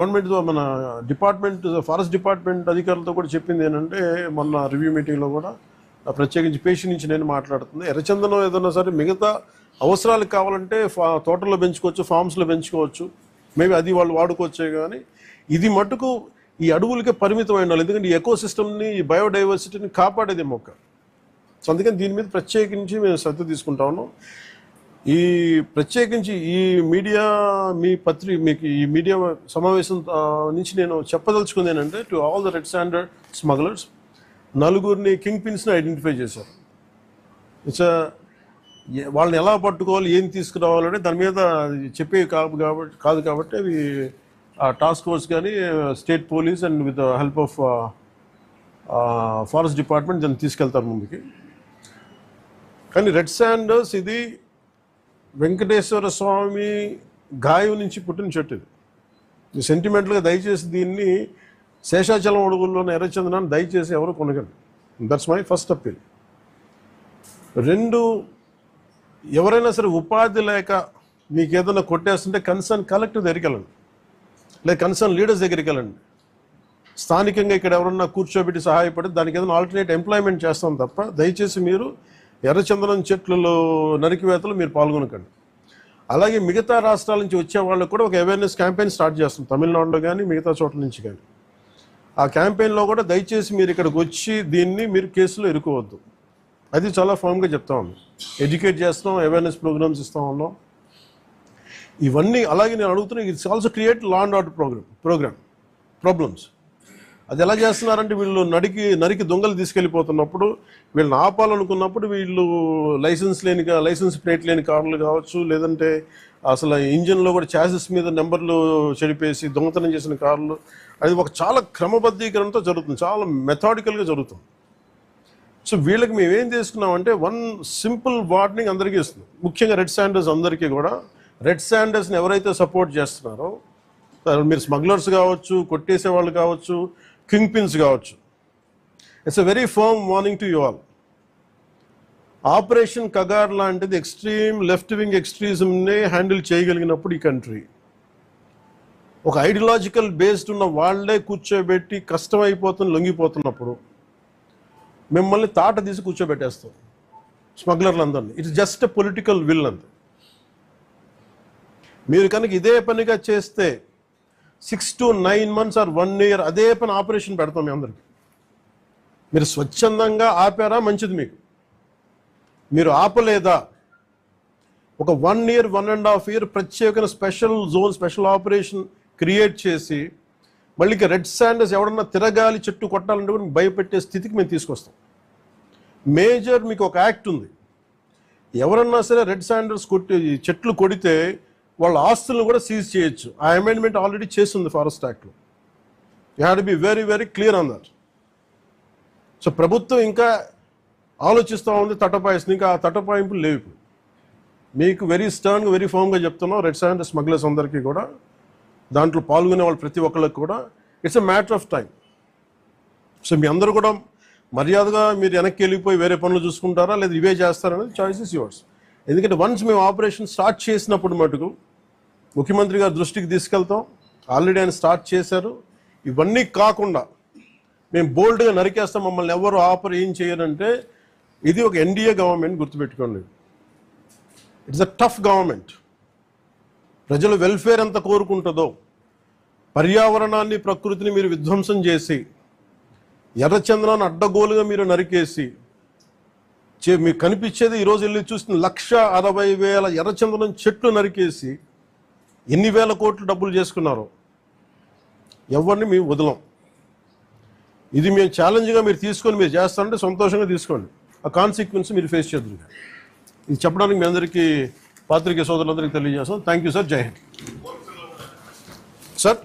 Government మన department forest department అధికారులతో కూడా చెప్పింది ఏంటంటే మొన్న రివ్యూ మీటింగ్లో కూడా ప్రత్యేకించి పేషి నుంచి నేను మాట్లాడుతుంది. ఎర్రచందనం ఏదన్నా సరే మిగతా అవసరాలకు కావాలంటే తోటల్లో పెంచుకోవచ్చు, ఫార్మ్స్లో పెంచుకోవచ్చు, మేబీ అది వాళ్ళు వాడుకోవచ్చే. కానీ ఇది మటుకు ఈ అడవులకే పరిమితం ఉండాలి, ఎందుకంటే ఈ ఎకో సిస్టమ్ని, ఈ బయోడైవర్సిటీని కాపాడేది మొక్క. సో అందుకని దీని మీద ప్రత్యేకించి మేము శ్రద్ధ తీసుకుంటా ఉన్నాం. ఈ ప్రత్యేకించి ఈ మీడియా మీకు ఈ మీడియా సమావేశం నుంచి నేను చెప్పదలుచుకుంది ఏంటంటే, to all the red sanders smugglers, నలుగురిని కింగ్ పిన్స్ని ఐడెంటిఫై చేశారు. వాళ్ళని ఎలా పట్టుకోవాలి, ఏం తీసుకురావాలంటే దాని మీద చెప్పే కాదు కాబట్టి అవి టాస్క్ ఫోర్స్ కానీ state police and with help of forest department దాన్ని తీసుకెళ్తారు ముందుకి. కానీ రెడ్ శాండర్స్ ఇది వెంకటేశ్వర స్వామి గాయం నుంచి పుట్టిన చెట్టు. ఇది సెంటిమెంటల్గా దయచేసి దీన్ని శేషాచలం అడుగుల్లోని ఎర్రచందనాన్ని దయచేసి ఎవరు కొనగండి. That's my first appeal. రెండు, ఎవరైనా సరే ఉపాధి లేక మీకు ఏదైనా కొట్టేస్తుంటే కన్సర్న్ కలెక్టర్ దగ్గరికి వెళ్ళండి, లేదా కన్సర్న్ లీడర్స్ దగ్గరికి వెళ్ళండి. స్థానికంగా ఇక్కడ ఎవరన్నా కూర్చోబెట్టి సహాయపడి దానికి ఏదైనా ఆల్టర్నేట్ ఎంప్లాయ్మెంట్ చేస్తాం తప్ప దయచేసి మీరు ఎర్రచందనం చెట్లలో నరికివేతలు మీరు పాల్గొనకండి. అలాగే మిగతా రాష్ట్రాల నుంచి వచ్చే వాళ్ళకు కూడా ఒక అవేర్నెస్ క్యాంపెయిన్ స్టార్ట్ చేస్తాం, తమిళనాడులో కానీ మిగతా చోట్ల నుంచి కానీ. ఆ క్యాంపెయిన్లో కూడా దయచేసి మీరు ఇక్కడికి వచ్చి దీన్ని మీరు కేసులో ఇరుకోవద్దు, అది చాలా ఫామ్గా చెప్తా ఉన్నాం. ఎడ్యుకేట్ చేస్తున్నాం, అవేర్నెస్ ప్రోగ్రామ్స్ ఇస్తూ ఉన్నాం, ఇవన్నీ. అలాగే నేను అడుగుతున్నా, it's also create law and order problems. అది ఎలా చేస్తున్నారంటే, వీళ్ళు నరికి దొంగలు తీసుకెళ్ళిపోతున్నప్పుడు వీళ్ళని ఆపాలనుకున్నప్పుడు వీళ్ళు లైసెన్స్ ప్లేట్ లేని కార్లు కావచ్చు, లేదంటే అసలు ఇంజిన్లో కూడా చాసిస్ మీద నెంబర్లు చెడిపేసి దొంగతనం చేసిన కార్లు, అది ఒక చాలా క్రమబద్ధీకరణతో జరుగుతుంది, చాలా మెథాడికల్గా జరుగుతుంది. సో వీళ్ళకి మేమేం చేసుకున్నామంటే, వన్ సింపుల్ వార్నింగ్ అందరికీ ఇస్తుంది, ముఖ్యంగా రెడ్ శాండర్స్ అందరికీ కూడా. రెడ్ శాండర్స్ని ఎవరైతే సపోర్ట్ చేస్తున్నారో, మీరు స్మగ్లర్స్ కావచ్చు, కొట్టేసే వాళ్ళు కావచ్చు, కింగ్ పిన్స్ కావచ్చు, it's a very firm warning to you all. Operation Kagar లాంటిది ఎక్స్ట్రీమ్ లెఫ్ట్ వింగ్ ఎక్స్ట్రీజంనే హ్యాండిల్ చేయగలిగినప్పుడు ఈ కంట్రీ, ఒక ఐడియాలజికల్ బేస్డ్ ఉన్న వాళ్ళే కూర్చోబెట్టి కష్టమైపోతున్న లొంగిపోతున్నప్పుడు మిమ్మల్ని తాట తీసి కూర్చోబెట్టేస్తాం స్మగ్లర్లందరినీ. It's just a political will అంతే. మీరు కనుక ఇదే పనిగా చేస్తే 6 to 9 months or 1 year అదే పని ఆపరేషన్ పెడతాం మీ అందరికి. మీరు స్వచ్ఛందంగా ఆపారా మంచిది, మీరు ఆపలేదా, ఒక 1 year 1.5 year ప్రత్యేకమైన special zone, special operation create చేసి మళ్ళీ రెడ్ శాండర్స్ ఎవడన్నా తిరగాలి, చెట్టు కొట్టాలంటే కూడా భయపెట్టే స్థితికి మేము తీసుకొస్తాం. మేజర్ మీకు ఒక యాక్ట్ ఉంది, ఎవరన్నా సరే రెడ్ శాండర్స్ చెట్లు కొడితే వాళ్ళ ఆస్తులను కూడా సీజ్ చేయొచ్చు. ఆ అమెండ్మెంట్ ఆల్రెడీ చేస్తుంది ఫారెస్ట్ యాక్ట్లో. You have to be very very clear on that. So ప్రభుత్వం ఇంకా ఆలోచిస్తూ ఉంది, తటపాయిస్తుంది, ఇంకా ఆ తటపాయింపులు లేవు. మీకు వెరీ స్టర్న్గా, వెరీ ఫర్మ్గా చెప్తున్నాం, రెడ్ శాండర్ స్మగ్లర్స్ అందరికీ కూడా, దాంట్లో పాల్గొనే వాళ్ళు ప్రతి ఒక్కళ్ళకి కూడా it's a matter of time. So మీ అందరూ కూడా మర్యాదగా మీరు వెనక్కి వెళ్ళిపోయి వేరే పనులు చూసుకుంటారా లేదా ఇవే చేస్తారనేది చాయిస్ ఇస్ యువర్స్. ఎందుకంటే వన్స్ మేము ఆపరేషన్ స్టార్ట్ చేసినప్పుడు మటుకు ముఖ్యమంత్రి గారి దృష్టికి తీసుకెళ్తాం, ఆల్రెడీ ఆయన స్టార్ట్ చేశారు. ఇవన్నీ కాకుండా మేము బోల్డ్గా నరికేస్తాం, మమ్మల్ని ఎవరు ఏం చేయరంటే, ఇది ఒక ఎన్డీఏ గవర్నమెంట్, గుర్తుపెట్టుకోండి. It's a tough government. ప్రజల వెల్ఫేర్ ఎంత కోరుకుంటుందో, పర్యావరణాన్ని, ప్రకృతిని మీరు విధ్వంసం చేసి, ఎర్రచందనాన్ని అడ్డగోలుగా మీరు నరికేసి, మీకు కనిపించేది ఈరోజు వెళ్ళి చూస్తున్న 1,60,000 ఎర్రచందనం చెట్లు నరికేసి ఎన్ని వేల కోట్లు డబ్బులు చేసుకున్నారో, ఎవరిని మేము వదలం. ఇది మేము ఛాలెంజ్గా మీరు తీసుకొని మీరు చేస్తారంటే సంతోషంగా తీసుకోండి, ఆ కాన్సిక్వెన్స్ మీరు ఫేస్ చేద్దరు. ఇది చెప్పడానికి మీ అందరికీ, పాత్రికేయ సోదరులందరికీ తెలియజేస్తాం. Thank you sir. జై హింద్ సార్.